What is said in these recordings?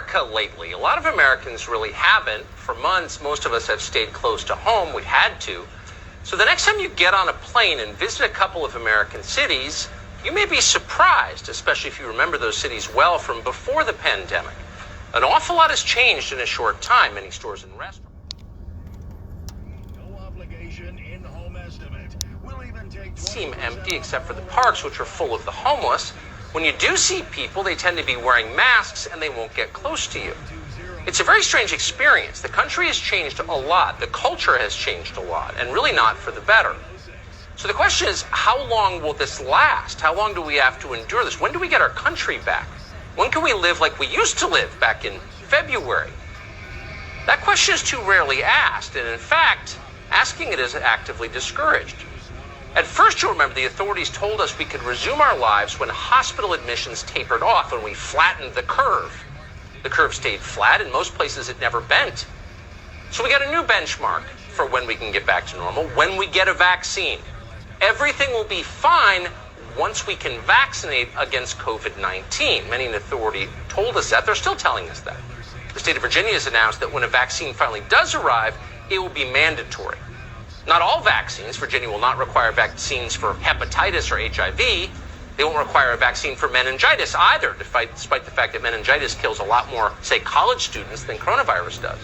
America lately. A lot of Americans really haven't. For months, most of us have stayed close to home. We've had to. So the next time you get on a plane and visit a couple of American cities, you may be surprised, especially if you remember those cities well from before the pandemic. An awful lot has changed in a short time. Many stores and restaurants. No obligation in-home estimate. We'll even take seem empty except for the parks, which are full of the homeless. When you do see people, they tend to be wearing masks and they won't get close to you. It's a very strange experience. The country has changed a lot. The culture has changed a lot, and really not for the better. So the question is, how long will this last? How long do we have to endure this? When do we get our country back? When can we live like we used to live back in February? That question is too rarely asked, and in fact, asking it is actively discouraged. At first, you'll remember the authorities told us we could resume our lives when hospital admissions tapered off, when we flattened the curve. The curve stayed flat. In most places, it never bent. So we got a new benchmark for when we can get back to normal, when we get a vaccine. Everything will be fine once we can vaccinate against COVID-19. Many in authority told us that. They're still telling us that. The state of Virginia has announced that when a vaccine finally does arrive, it will be mandatory. Not all vaccines. Virginia will not require vaccines for hepatitis or HIV. They won't require a vaccine for meningitis either, despite the fact that meningitis kills a lot more, say, college students than coronavirus does.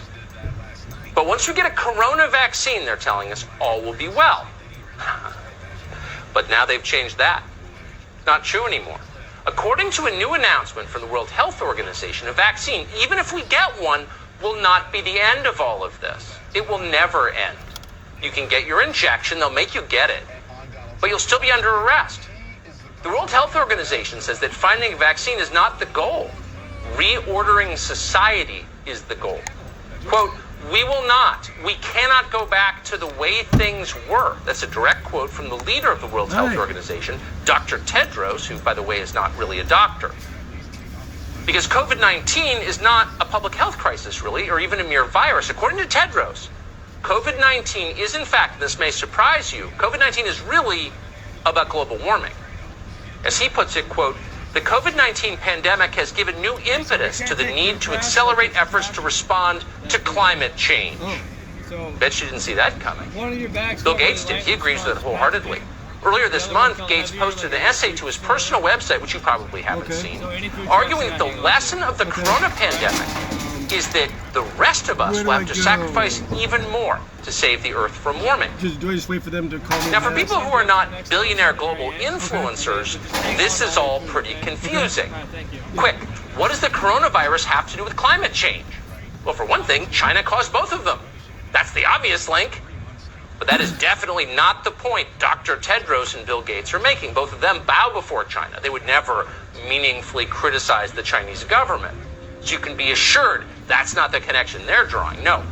But once we get a corona vaccine, they're telling us, all will be well. But now they've changed that. Not true anymore. According to a new announcement from the World Health Organization, a vaccine, even if we get one, will not be the end of all of this. It will never end. You can get your injection, they'll make you get it, but you'll still be under arrest. The World Health Organization says that finding a vaccine is not the goal. Reordering society is the goal. Quote, we cannot go back to the way things were. That's a direct quote from the leader of the World Health Organization, Dr. Tedros, who, by the way, is not really a doctor. Because COVID-19 is not a public health crisis, really, or even a mere virus. According to Tedros, COVID-19 is, in fact, this may surprise you, COVID-19 is really about global warming. As he puts it, quote, the COVID-19 pandemic has given new impetus to the need to accelerate efforts to respond to climate change. Bet you didn't see that coming. Bill Gates did. He agrees with it wholeheartedly. Earlier this month, Gates posted an essay to his personal website, which you probably haven't seen, arguing that the lesson of the corona pandemic is that the rest of us will have to sacrifice even more to save the Earth from warming. Do I just wait for them to call me? Now, for people who are not billionaire global influencers, this is all pretty confusing. Quick, what does the coronavirus have to do with climate change? Well, for one thing, China caused both of them. That's the obvious link. But that is definitely not the point Dr. Tedros and Bill Gates are making. Both of them bow before China. They would never meaningfully criticize the Chinese government. So you can be assured that's not the connection they're drawing. No.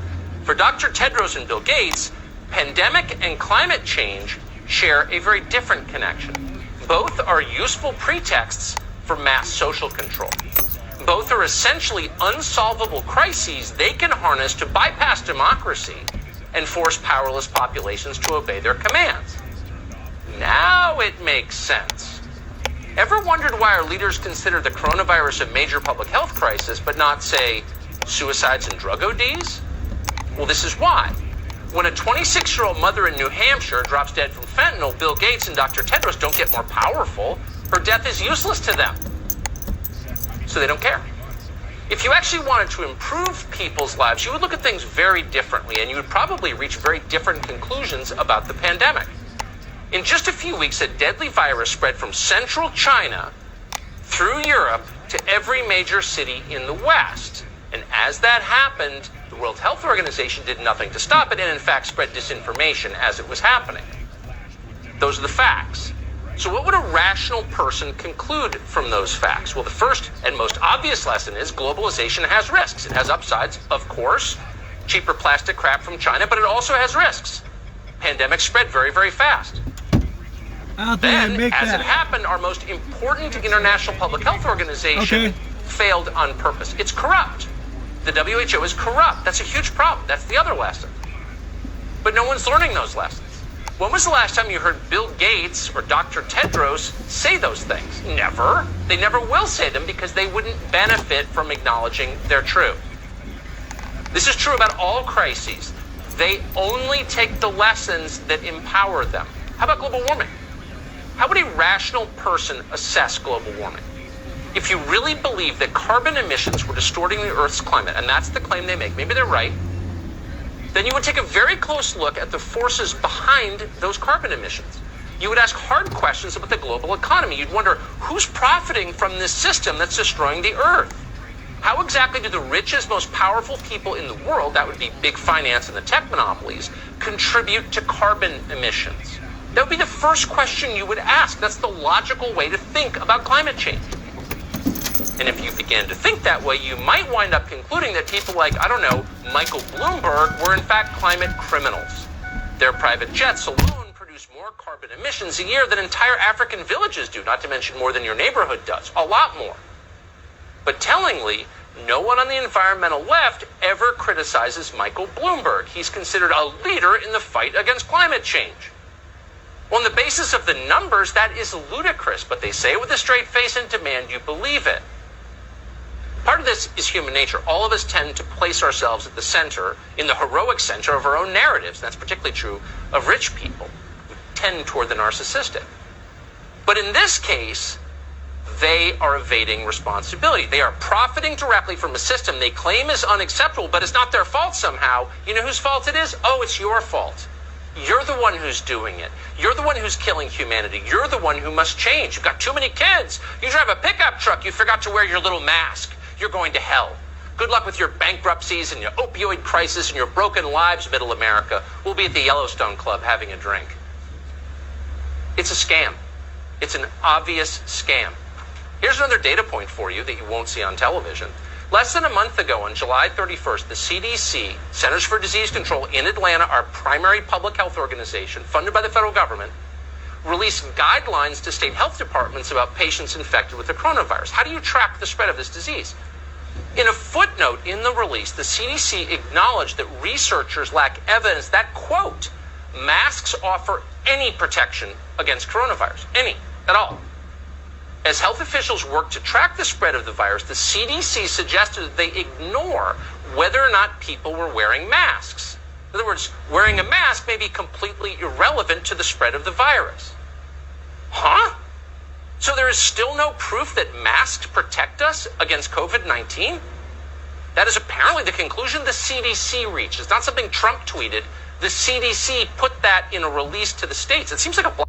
For Dr. Tedros and Bill Gates, pandemic and climate change share a very different connection. Both are useful pretexts for mass social control. Both are essentially unsolvable crises they can harness to bypass democracy and force powerless populations to obey their commands. Now it makes sense. Ever wondered why our leaders consider the coronavirus a major public health crisis, but not, say, suicides and drug ODs? Well, this is why. When a 26-year-old mother in New Hampshire drops dead from fentanyl, Bill Gates and Dr. Tedros don't get more powerful. Her death is useless to them. So they don't care. If you actually wanted to improve people's lives, you would look at things very differently, and you would probably reach very different conclusions about the pandemic. In just a few weeks, a deadly virus spread from central China through Europe to every major city in the West. And as that happened, the World Health Organization did nothing to stop it and, in fact, spread disinformation as it was happening. Those are the facts. So what would a rational person conclude from those facts? Well, the first and most obvious lesson is globalization has risks. It has upsides, of course, cheaper plastic crap from China, but it also has risks. Pandemics spread very, very fast. Then, as it happened, our most important international public health organization failed on purpose. It's corrupt. The WHO is corrupt. That's a huge problem. That's the other lesson. But no one's learning those lessons. When was the last time you heard Bill Gates or Dr. Tedros say those things? Never. They never will say them because they wouldn't benefit from acknowledging they're true. This is true about all crises. They only take the lessons that empower them. How about global warming? How would a rational person assess global warming? If you really believe that carbon emissions were distorting the Earth's climate, and that's the claim they make, maybe they're right, then you would take a very close look at the forces behind those carbon emissions. You would ask hard questions about the global economy. You'd wonder who's profiting from this system that's destroying the Earth. How exactly do the richest, most powerful people in the world, that would be big finance and the tech monopolies, contribute to carbon emissions? That would be the first question you would ask. That's the logical way to think about climate change. And if you began to think that way, you might wind up concluding that people like, I don't know, Michael Bloomberg were in fact climate criminals. Their private jets alone produce more carbon emissions a year than entire African villages do, not to mention more than your neighborhood does, a lot more. But tellingly, no one on the environmental left ever criticizes Michael Bloomberg. He's considered a leader in the fight against climate change. Well, on the basis of the numbers, that is ludicrous, but they say it with a straight face and demand you believe it. Part of this is human nature. All of us tend to place ourselves at the center, in the heroic center of our own narratives. That's particularly true of rich people who tend toward the narcissistic. But in this case, they are evading responsibility. They are profiting directly from a system they claim is unacceptable, but it's not their fault somehow. You know whose fault it is? Oh, it's your fault. You're the one who's doing it. You're the one who's killing humanity. You're the one who must change. You've got too many kids. You drive a pickup truck. You forgot to wear your little mask. You're going to hell. Good luck with your bankruptcies and your opioid crisis and your broken lives, Middle America. We'll be at the Yellowstone Club having a drink. It's a scam. It's an obvious scam. Here's another data point for you that you won't see on television. Less than a month ago, on July 31st, the CDC, Centers for Disease Control in Atlanta, our primary public health organization, funded by the federal government, released guidelines to state health departments about patients infected with the coronavirus. How do you track the spread of this disease? In a footnote in the release, the CDC acknowledged that researchers lack evidence that, quote, masks offer any protection against coronavirus, any, at all. As health officials work to track the spread of the virus, the CDC suggested that they ignore whether or not people were wearing masks. In other words, wearing a mask may be completely irrelevant to the spread of the virus. Huh? So there is still no proof that masks protect us against COVID-19? That is apparently the conclusion the CDC reached. It's not something Trump tweeted. The CDC put that in a release to the states. It seems like a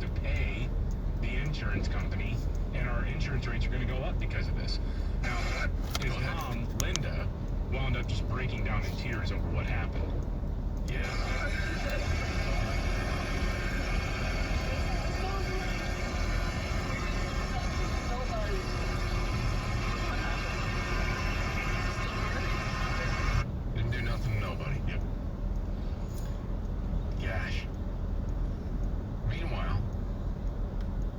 to pay the insurance company, and our insurance rates are going to go up because of this. Now, his mom, Linda, wound up just breaking down in tears over what happened. Yeah. Didn't do nothing to nobody. Yep. Gosh. Meanwhile,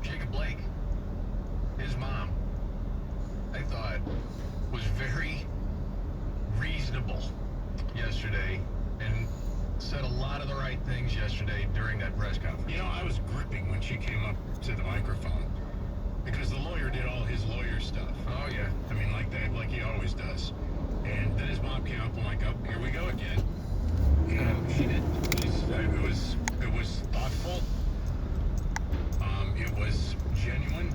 Jacob Blake, his mom, I thought was very reasonable yesterday and said a lot of the right things yesterday during that press conference. You know, I was gripping when she came up to the microphone because the lawyer did all his lawyer stuff. Oh yeah, I mean like that, like he always does. And then his mom came up and like, oh, here we go again. And she did. It was thoughtful. It was genuine,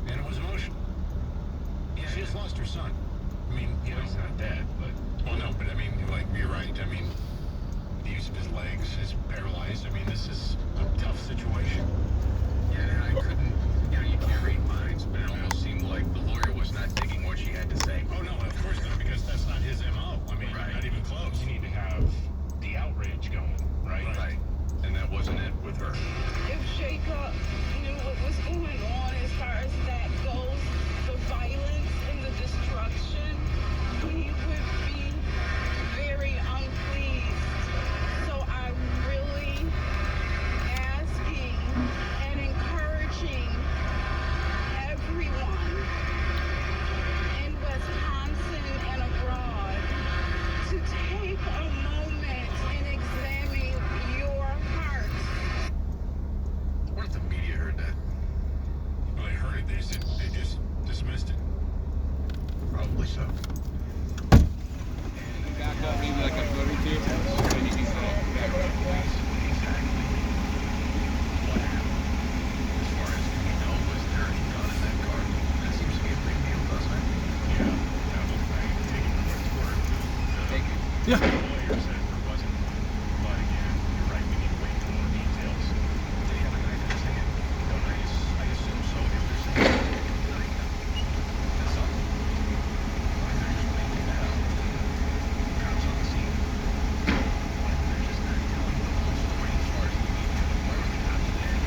and it was emotional. Yeah, she just lost her son. I mean, you know, he's not dead, but well, no, but I mean, like you're right. I mean, the use of his legs is paralyzed. I mean, this is a tough situation. Yeah, and I couldn't. You know, you can't read minds, but it almost seemed like the lawyer was not digging what she had to say. Oh no, of course not, because that's not his MO. I mean, right. Not even close. You need to have the outrage going, right? Right. And that wasn't it with her. If Jacob knew what was going on as far as that goes, the violence and the destruction, he would be very unpleased. So I'm really asking and encouraging everyone in Wisconsin and abroad to take a moment and examine your heart. What if the media heard that? Well, they heard it. They just dismissed it. Probably so. Back up maybe like a foot or two, so you can say Exactly what happened. As far as we know, was there any gun in that car? That seems to be a big deal, doesn't it? Yeah. I take it for what it's worth. Thank you. The lawyer says there wasn't one. But again, you're right, we need to wait for more details. They have a knife in his hand. Don't I assume so if they're saying knife. That's all. Why they're just making that up? Cops on the scene. Why they're just not telling the whole story as far as the media? Why were the cops there?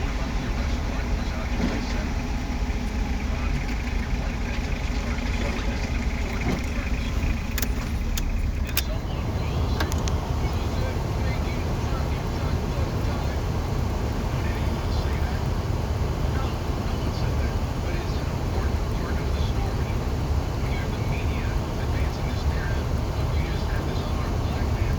What about the arrest warrant was out July 7th? Jacob Blake then tells as far as the story, that's the fourth confirmed story. And someone was making truck. Did anyone say that? No one said that. But it's an important part of the story when you have the media advancing this narrative of you just have this unarmed black man.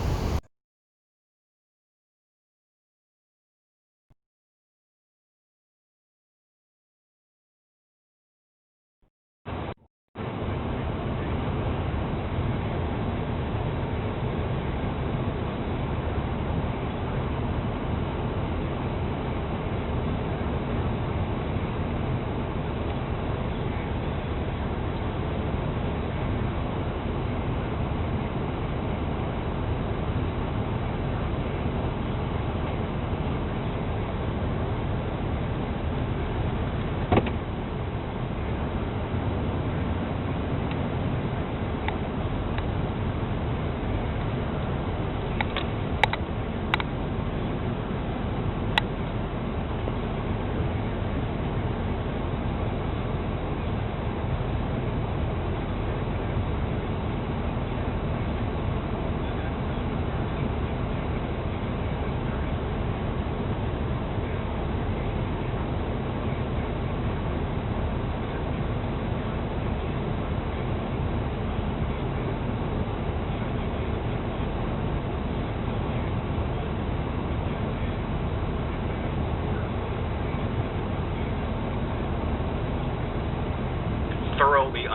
Thoroughly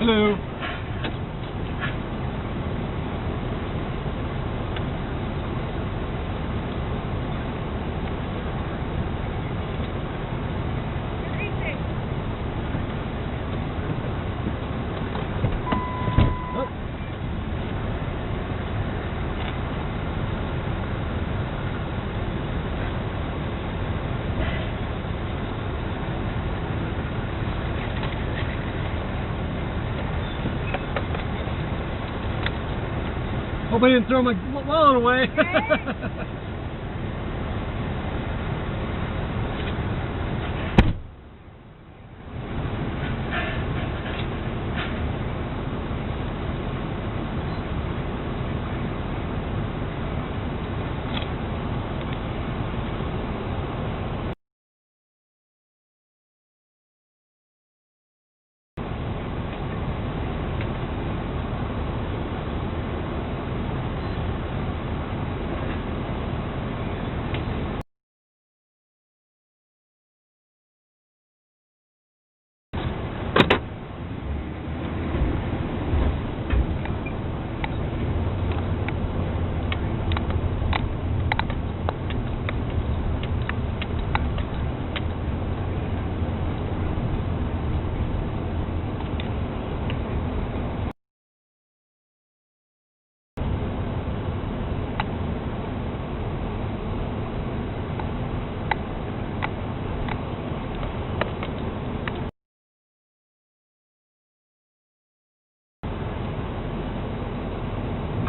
Avenue. Hope I didn't throw my wallet away.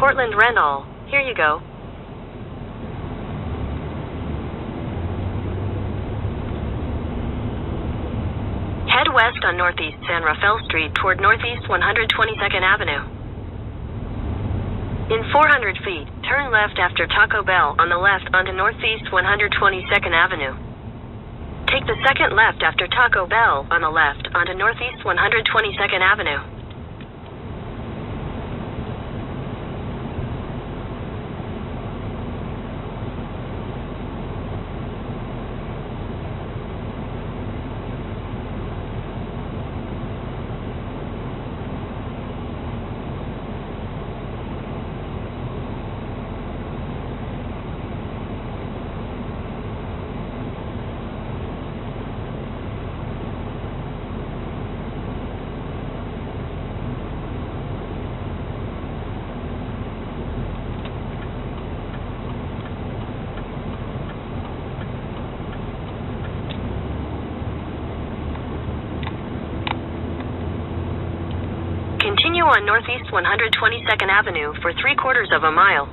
Portland Rental, here you go. Head west on Northeast San Rafael Street toward Northeast 122nd Avenue. In 400 feet, turn left after Taco Bell on the left onto Northeast 122nd Avenue. Take the second left after Taco Bell on the left onto Northeast 122nd Avenue. Continue on Northeast 122nd Avenue for 3/4 of a mile.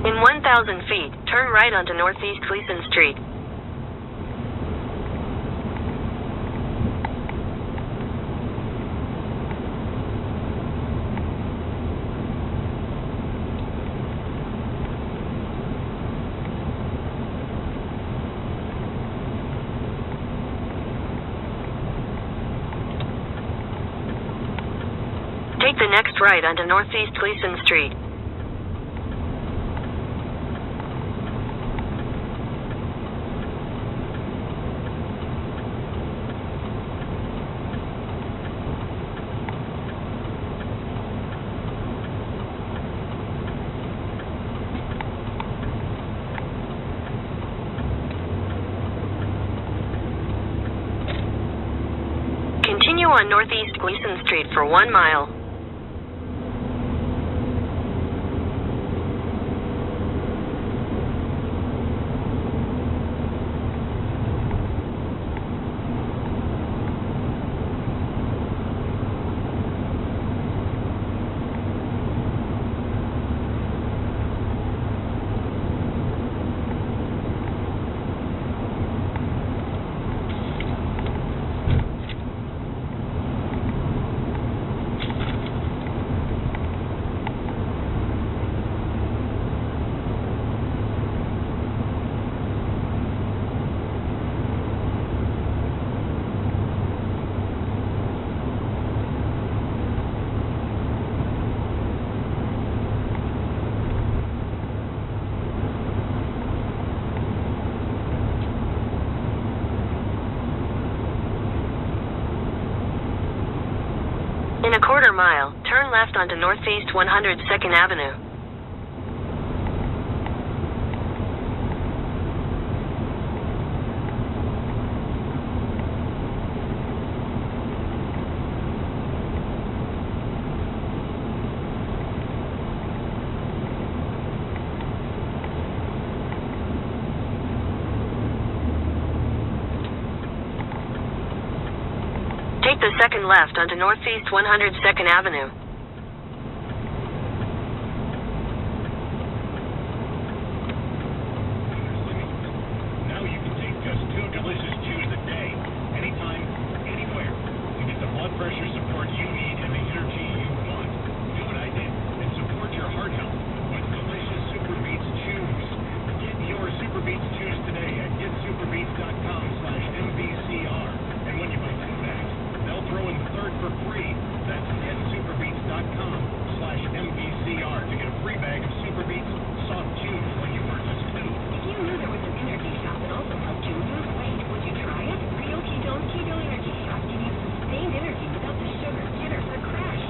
In 1,000 feet, turn right onto Northeast Gleason Street. Take the next right onto Northeast Gleason Street. Continue on Northeast Gleason Street for 1 mile. In a quarter mile, turn left onto Northeast 102nd Avenue. Take the second left onto Northeast 102nd Avenue. Now you can take just 2 delicious chews a day, anytime, anywhere, to get the blood pressure support you need and the energy you want. Do what I did and support your heart health with delicious Super Beets Chews. Get your Super Beets Chews today at getsuperbeets.com/MBCR. And when you buy 2 bags, they'll throw in the third for free. That's getsuperbeets.com/MBCR to get a free bag of Super Beets soft chews when you purchase 2. If you knew there was an energy shot that also helped you lose weight, would you try it? Real Ketones Keto Energy Shots give you sustained energy without the sugar, jitters, or crash.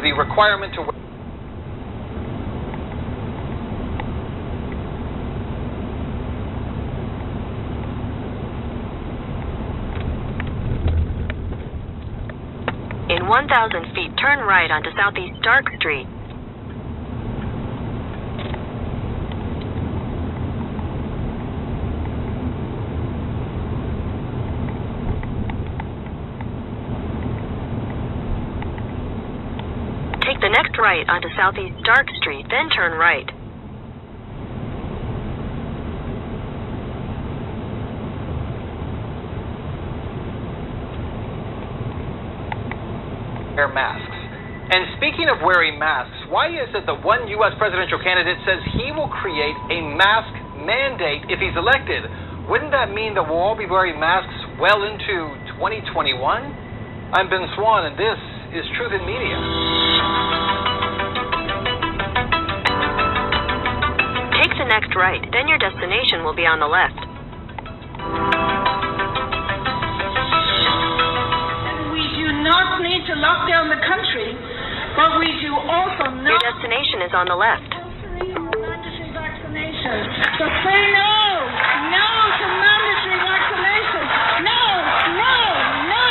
The requirement to In 1,000 feet, turn right onto Southeast Stark Street. Take the next right onto Southeast Stark Street, then turn right. wear masks. And speaking of wearing masks, why is it that one U.S. presidential candidate says he will create a mask mandate if he's elected? Wouldn't that mean that we'll all be wearing masks well into 2021? I'm Ben Swan, and this is Truth in Media. Take the next right, then your destination will be on the left. We do not need to lock down the country, but we do also not... Your destination is on the left. Mandatory vaccination. So say no! No to mandatory vaccination! No! No! No!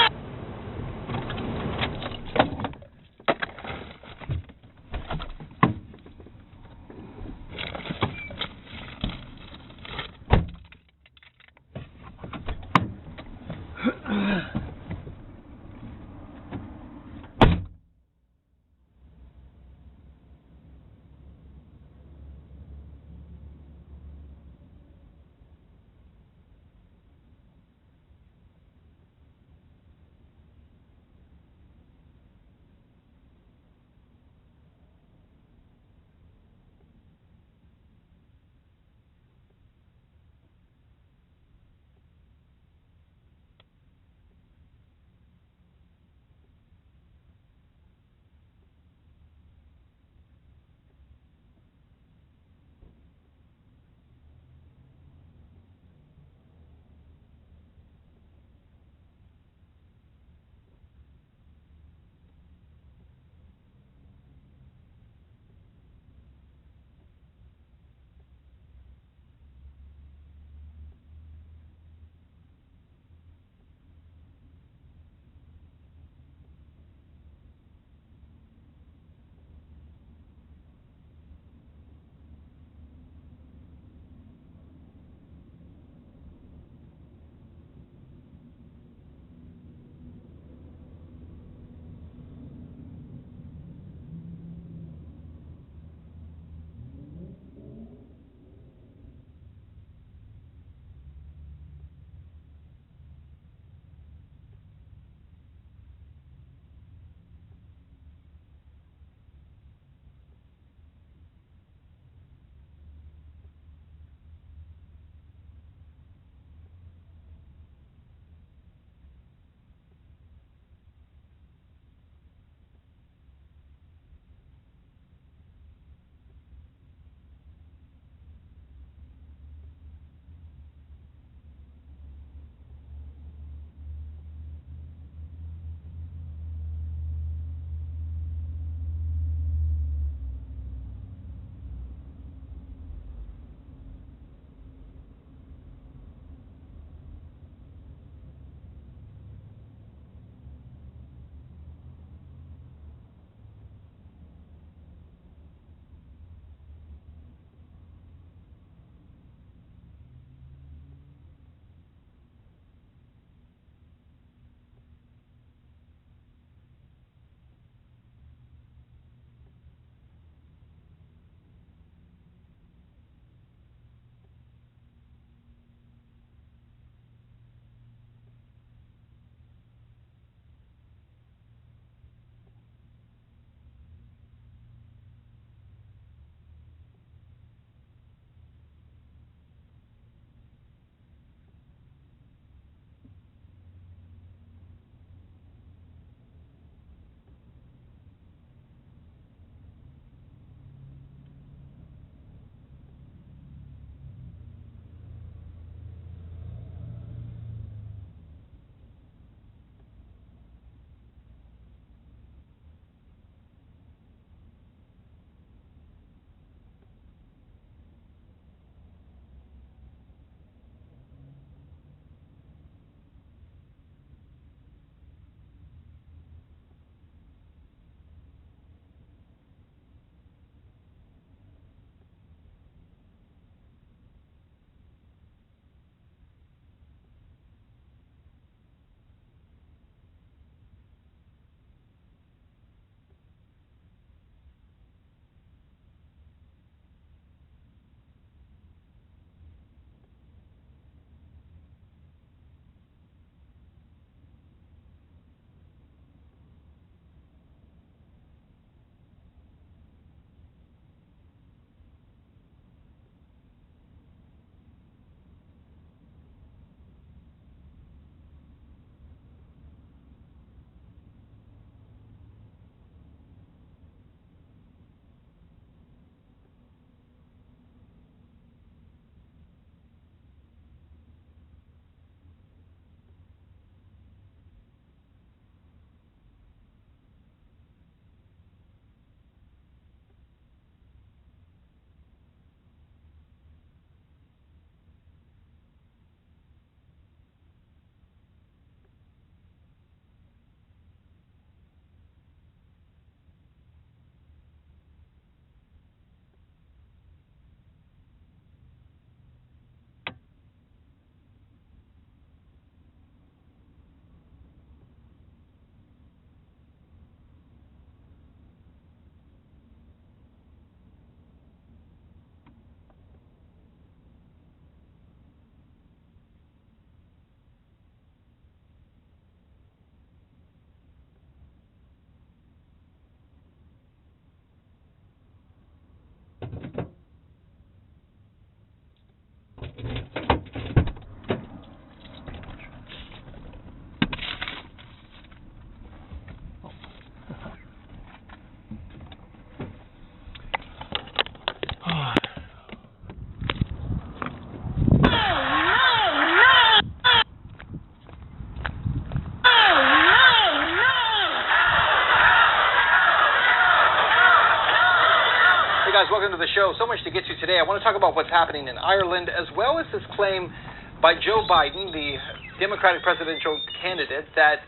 welcome to the show. So much to get to today. I want to talk about what's happening in Ireland, as well as this claim by Joe Biden, the Democratic presidential candidate, that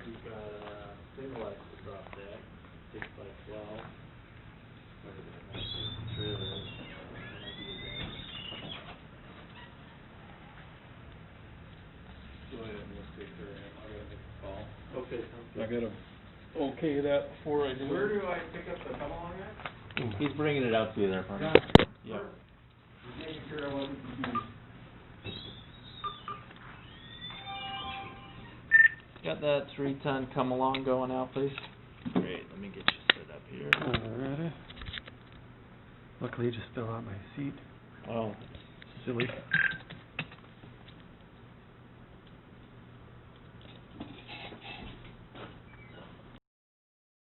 We've got single axle drop deck, 6x12. Trailer. Go ahead and let's take care of him. I gotta make a call. Okay, I gotta okay that before I do. Where do I pick up the come along at? He's bringing it out to you there, partner. Yep. Just making sure I wasn't confused. Got that 3-ton come along going out, please. Great. Let me get you set up here. Alrighty. Luckily, you just fell out my seat. Oh, Silly.